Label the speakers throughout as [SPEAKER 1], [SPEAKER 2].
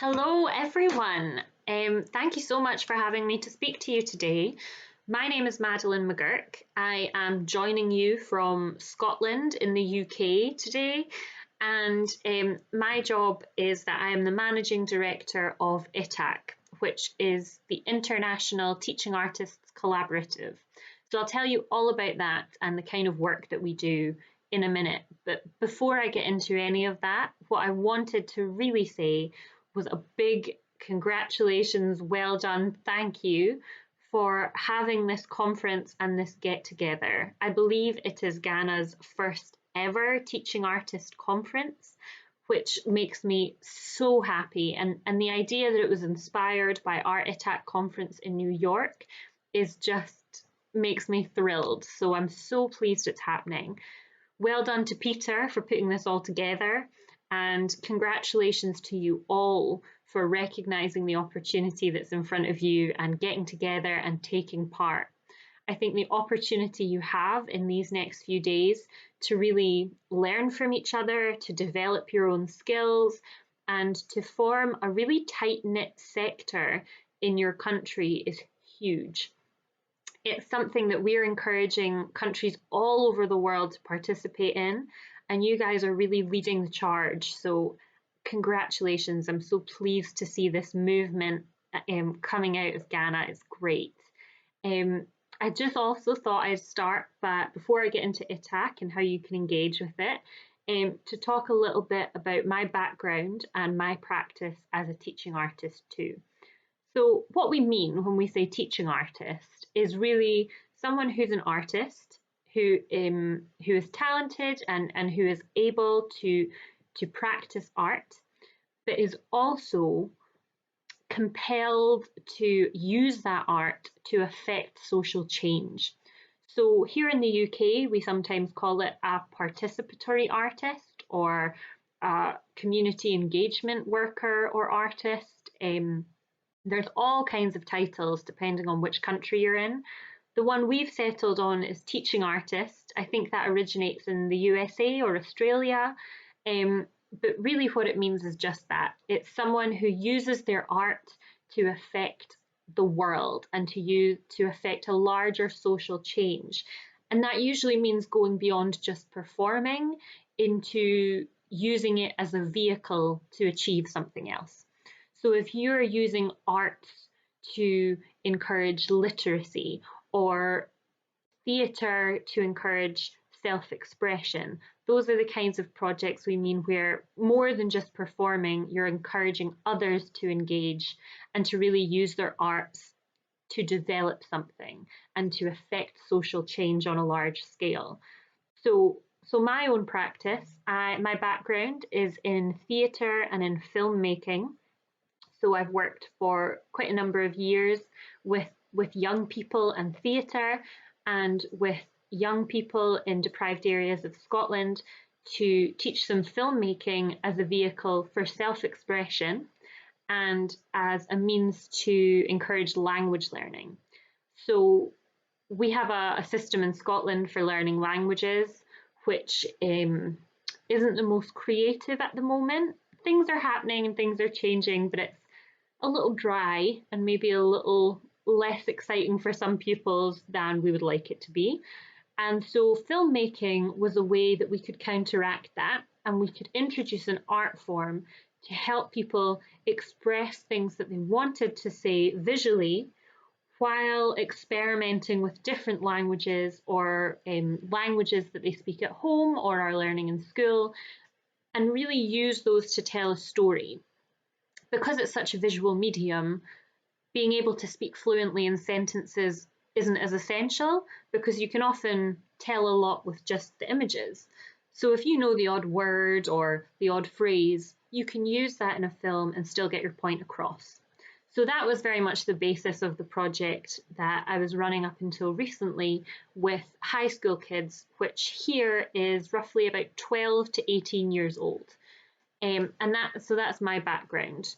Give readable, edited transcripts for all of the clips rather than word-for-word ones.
[SPEAKER 1] Hello, everyone. Thank you so much for having me to speak to you today. My name is Madeleine McGirk. I am joining you from Scotland in the UK today, and my job is that I am the Managing Director of ITAC, which is the International Teaching Artists Collaborative. So I'll tell you all about that and the kind of work that we do in a minute. But before I get into any of that, what I wanted to really say was a big congratulations, well done, thank you for having this conference and this get together. I believe it is Ghana's first ever teaching artist conference, which makes me so happy. And the idea that it was inspired by our ITAC conference in New York is just makes me thrilled. So I'm so pleased it's happening. Well done to Peter for putting this all together, and congratulations to you all for recognising the opportunity that's in front of you and getting together and taking part. I think the opportunity you have in these next few days to really learn from each other, to develop your own skills, and to form a really tight-knit sector in your country is huge. It's something that we're encouraging countries all over the world to participate in, and you guys are really leading the charge. So congratulations. I'm so pleased to see this movement coming out of Ghana. It's great. I just also thought I'd start, but before I get into ITAC and how you can engage with it, to talk a little bit about my background and my practice as a teaching artist too. So what we mean when we say teaching artist is really someone who's an artist, who is talented and who is able to practice art, but is also compelled to use that art to affect social change. So here in the UK, we sometimes call it a participatory artist or a community engagement worker or artist. There's all kinds of titles depending on which country you're in. The one we've settled on is teaching artist. I think that originates in the USA or Australia. But really what it means is just that. It's someone who uses their art to affect the world and to affect a larger social change. And that usually means going beyond just performing into using it as a vehicle to achieve something else. So if you're using arts to encourage literacy or theatre to encourage self-expression, those are the kinds of projects we mean where more than just performing, you're encouraging others to engage and to really use their arts to develop something and to affect social change on a large scale. So my own practice, my background is in theatre and in filmmaking. So I've worked for quite a number of years with young people and theatre, and with young people in deprived areas of Scotland to teach them filmmaking as a vehicle for self-expression and as a means to encourage language learning. So we have a system in Scotland for learning languages, which isn't the most creative at the moment. Things are happening and things are changing, but it's a little dry and maybe a little less exciting for some pupils than we would like it to be. And so filmmaking was a way that we could counteract that, and we could introduce an art form to help people express things that they wanted to say visually while experimenting with different languages or languages that they speak at home or are learning in school, and really use those to tell a story. Because it's such a visual medium, being able to speak fluently in sentences isn't as essential because you can often tell a lot with just the images. So if you know the odd word or the odd phrase, you can use that in a film and still get your point across. So that was very much the basis of the project that I was running up until recently with high school kids, which here is roughly about 12 to 18 years old. So that's my background.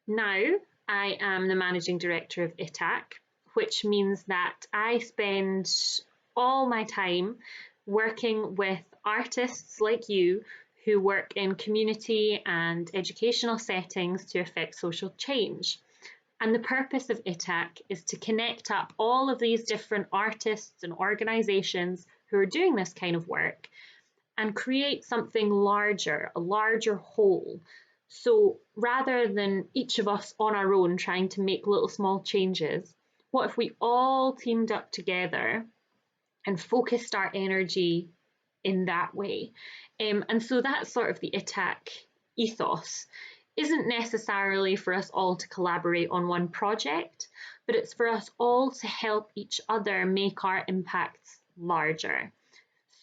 [SPEAKER 1] Now I am the managing director of ITAC, which means that I spend all my time working with artists like you who work in community and educational settings to affect social change. And the purpose of ITAC is to connect up all of these different artists and organisations who are doing this kind of work and create something larger, a larger whole. So rather than each of us on our own trying to make little small changes, what if we all teamed up together and focused our energy in that way? And so that's sort of the ITAC ethos. Isn't necessarily for us all to collaborate on one project, but it's for us all to help each other make our impacts larger.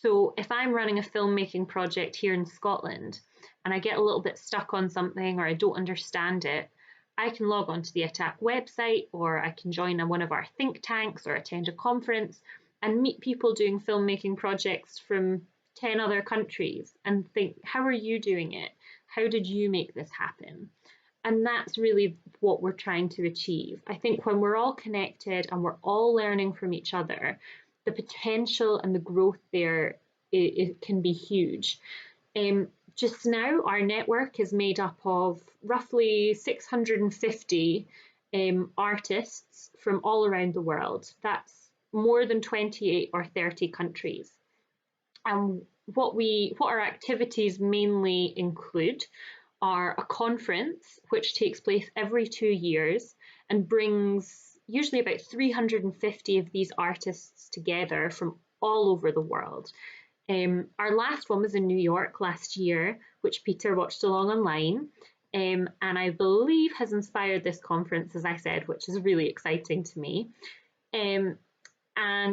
[SPEAKER 1] So if I'm running a filmmaking project here in Scotland and I get a little bit stuck on something or I don't understand it, I can log on to the ITAC website, or I can join one of our think tanks or attend a conference and meet people doing filmmaking projects from 10 other countries and think, how are you doing it? How did you make this happen? And that's really what we're trying to achieve. I think when we're all connected and we're all learning from each other, the potential and the growth there, it can be huge. Just now, our network is made up of roughly 650 artists from all around the world. That's more than 28 or 30 countries. And what our activities mainly include are a conference which takes place every 2 years and brings usually about 350 of these artists together from all over the world. Our last one was in New York last year, which Peter watched along online, and I believe has inspired this conference, as I said, which is really exciting to me. And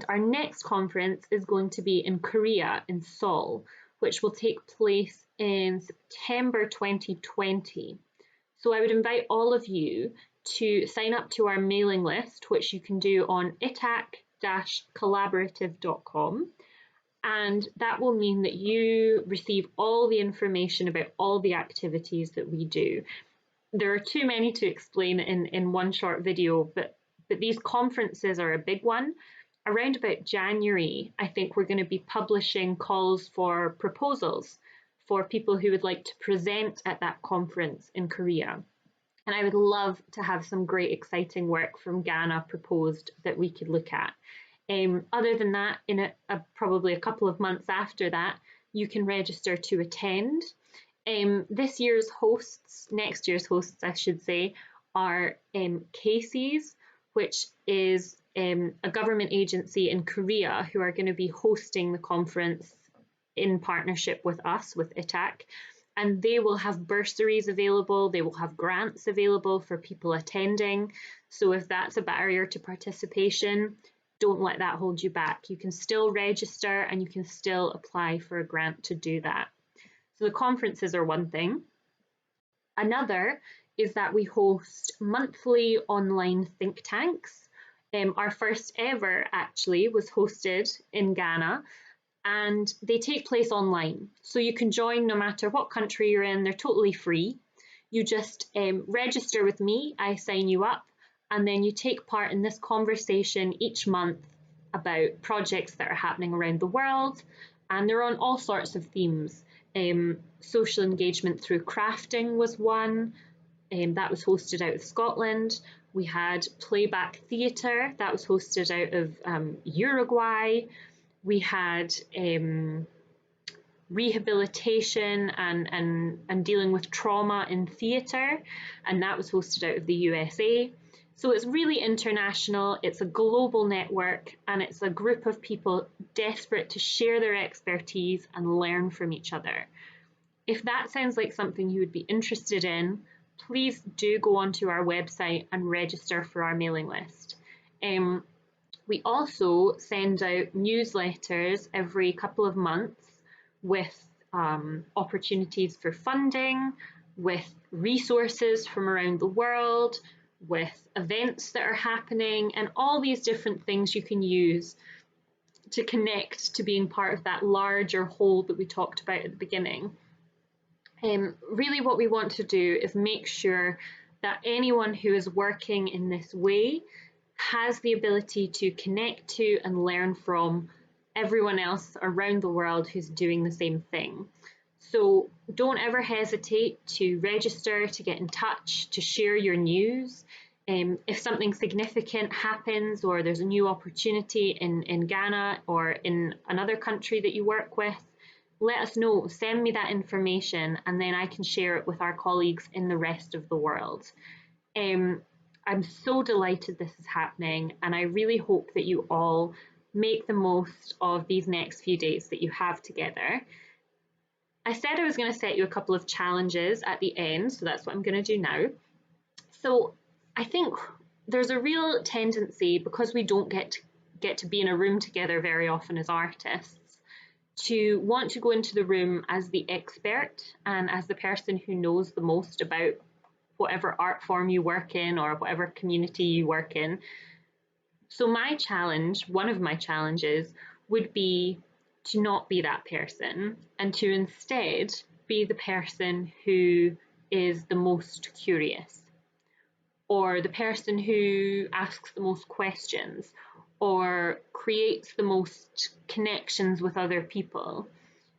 [SPEAKER 1] our next conference is going to be in Korea, in Seoul, which will take place in September 2020. So I would invite all of you to sign up to our mailing list, which you can do on itac-collaborative.com. And that will mean that you receive all the information about all the activities that we do. There are too many to explain in one short video, but these conferences are a big one. Around about January, I think we're going to be publishing calls for proposals for people who would like to present at that conference in Korea. And I would love to have some great, exciting work from Ghana proposed that we could look at. Other than that, in probably a couple of months after that, you can register to attend. Next year's hosts, I should say, are Casey's, which is a government agency in Korea who are going to be hosting the conference in partnership with us, with ITAC. And they will have bursaries available, they will have grants available for people attending. So if that's a barrier to participation, don't let that hold you back. You can still register and you can still apply for a grant to do that. So the conferences are one thing. Another is that we host monthly online think tanks. Our first ever actually was hosted in Ghana, and they take place online. So you can join no matter what country you're in, they're totally free. You just register with me, I sign you up, and then you take part in this conversation each month about projects that are happening around the world, and they're on all sorts of themes. Social engagement through crafting was one, that was hosted out of Scotland. We had playback theatre, that was hosted out of Uruguay. We had rehabilitation and dealing with trauma in theatre, and that was hosted out of the USA. So it's really international, it's a global network, and it's a group of people desperate to share their expertise and learn from each other. If that sounds like something you would be interested in, please do go onto our website and register for our mailing list. We also send out newsletters every couple of months with opportunities for funding, with resources from around the world, with events that are happening, and all these different things you can use to connect to being part of that larger whole that we talked about at the beginning. Really what we want to do is make sure that anyone who is working in this way has the ability to connect to and learn from everyone else around the world who's doing the same thing. So don't ever hesitate to register, to get in touch, to share your news. If something significant happens or there's a new opportunity in Ghana or in another country that you work with, let us know, send me that information, and then I can share it with our colleagues in the rest of the world. I'm so delighted this is happening, and I really hope that you all make the most of these next few days that you have together. I said I was going to set you a couple of challenges at the end, so that's what I'm going to do now. So I think there's a real tendency, because we don't get to be in a room together very often as artists, to want to go into the room as the expert and as the person who knows the most about whatever art form you work in or whatever community you work in. So my challenge, one of my challenges, would be to not be that person and to instead be the person who is the most curious, or the person who asks the most questions, or creates the most connections with other people.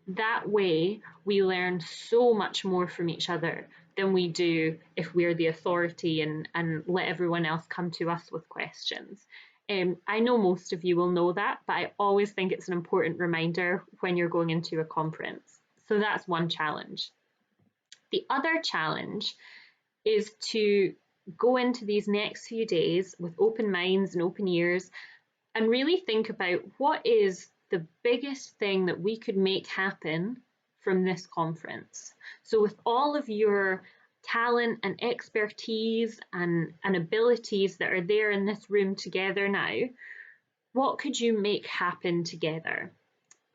[SPEAKER 1] That way, we learn so much more from each other than we do if we're the authority and let everyone else come to us with questions. I know most of you will know that, but I always think it's an important reminder when you're going into a conference. So that's one challenge. The other challenge is to go into these next few days with open minds and open ears and really think about what is the biggest thing that we could make happen from this conference. So with all of your talent and expertise and abilities that are there in this room together now, what could you make happen together?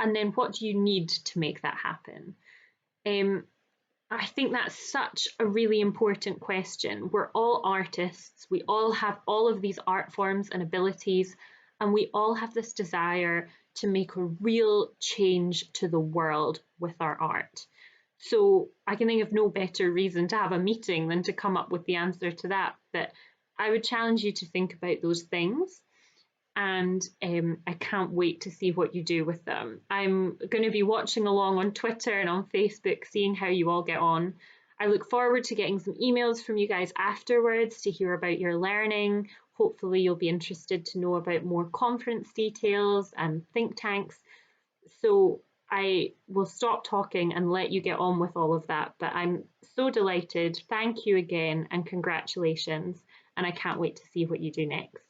[SPEAKER 1] And then what do you need to make that happen? I think that's such a really important question. We're all artists, we all have all of these art forms and abilities, and we all have this desire to make a real change to the world with our art. So I can think of no better reason to have a meeting than to come up with the answer to that. But I would challenge you to think about those things, and I can't wait to see what you do with them. I'm going to be watching along on Twitter and on Facebook, seeing how you all get on. I look forward to getting some emails from you guys afterwards to hear about your learning. Hopefully you'll be interested to know about more conference details and think tanks. So I will stop talking and let you get on with all of that. But I'm so delighted. Thank you again and congratulations. And I can't wait to see what you do next.